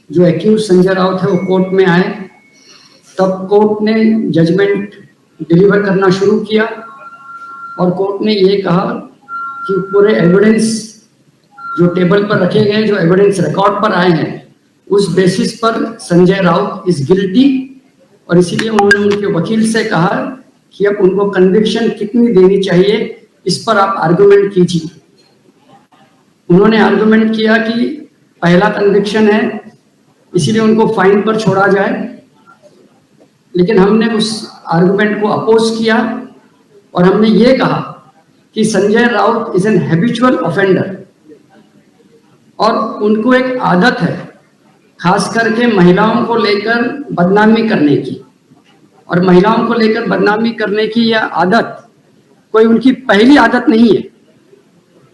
जो एक्यूज संजय राउत है वो कोर्ट में आए, तब कोर्ट ने जजमेंट डिलीवर करना शुरू किया और कोर्ट ने ये कहा कि पूरे एविडेंस जो टेबल पर रखे गए, जो एविडेंस रिकॉर्ड पर आए हैं, उस बेसिस पर संजय राउत इज गिल्टी, और इसीलिए उन्होंने उनके वकील से कहा कि अब उनको कन्विक्शन कितनी देनी चाहिए, इस पर आप आर्गुमेंट कीजिए। उन्होंने आर्गुमेंट किया कि पहला कन्विक्शन है, इसीलिए उनको फाइन पर छोड़ा जाए, लेकिन हमने उस आर्गुमेंट को अपोज किया और हमने ये कहा कि Sanjay Raut is an habitual offender और उनको एक आदत है खास करके महिलाओं को लेकर बदनामी करने की, और महिलाओं को लेकर बदनामी करने की यह आदत कोई उनकी पहली आदत नहीं है।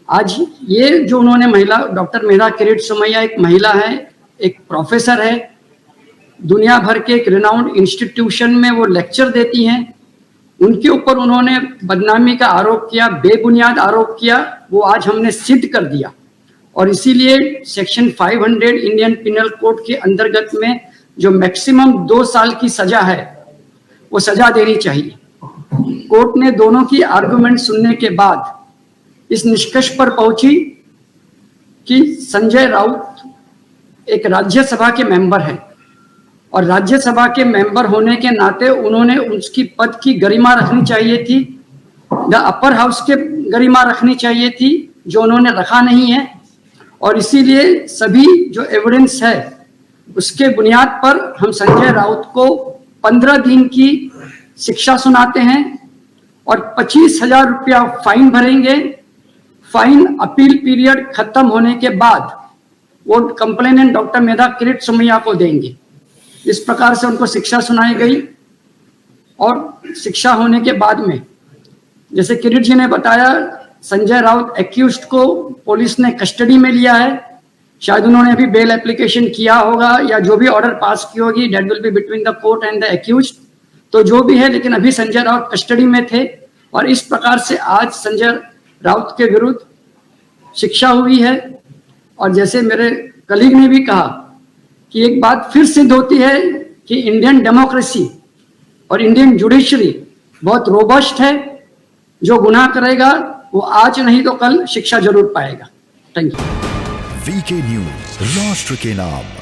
आज ये जो उन्होंने महिला, डॉक्टर मेधा किरीट सोमैया एक महिला है, एक प्रोफेसर है, दुनिया भर के एक रिनाउंड इंस्टीट्यूशन में वो लेक्चर देती हैं, उनके ऊपर उन्होंने बदनामी का आरोप किया, बेबुनियाद आरोप किया, वो आज हमने सिद्ध कर दिया। और इसीलिए सेक्शन 500 इंडियन पिनल कोड के अंतर्गत में जो मैक्सिमम 2 साल की सजा है वो सजा देनी चाहिए। कोर्ट ने दोनों की आर्गुमेंट सुनने के बाद इस निष्कर्ष पर पहुंची कि संजय राउत एक राज्यसभा के मेंबर है और राज्यसभा के मेंबर होने के नाते उन्होंने उसकी पद की गरिमा रखनी चाहिए थी, द अपर हाउस के गरिमा रखनी चाहिए थी, जो उन्होंने रखा नहीं है। और इसीलिए सभी जो एविडेंस है उसके बुनियाद पर हम संजय राउत को 15 दिन की शिक्षा सुनाते हैं और 25,000 रुपया फाइन भरेंगे। फाइन अपील पीरियड खत्म होने के बाद वो कंप्लेनेंट डॉक्टर मेधा किरीट सोमैया को देंगे। इस प्रकार से उनको शिक्षा सुनाई गई और शिक्षा होने के बाद में, जैसे किरीट जी ने बताया, संजय राउत एक्यूज्ड को पुलिस ने कस्टडी में लिया है, शायद उन्होंने अभी बेल एप्लीकेशन किया होगा या जो भी ऑर्डर पास की होगी, that will be between the court and the accused. तो जो भी है, लेकिन अभी संजय राउत कस्टडी में थे और इस प्रकार से आज संजय राउत के विरुद्ध शिक्षा हुई है। और जैसे मेरे कलीग ने भी कहा कि एक बात फिर सिद्ध होती है कि इंडियन डेमोक्रेसी और इंडियन जुडिशरी बहुत रोबस्ट है। जो गुनाह करेगा वो आज नहीं तो कल शिक्षा जरूर पाएगा। Thank you. वीके न्यूज, राष्ट्र के नाम।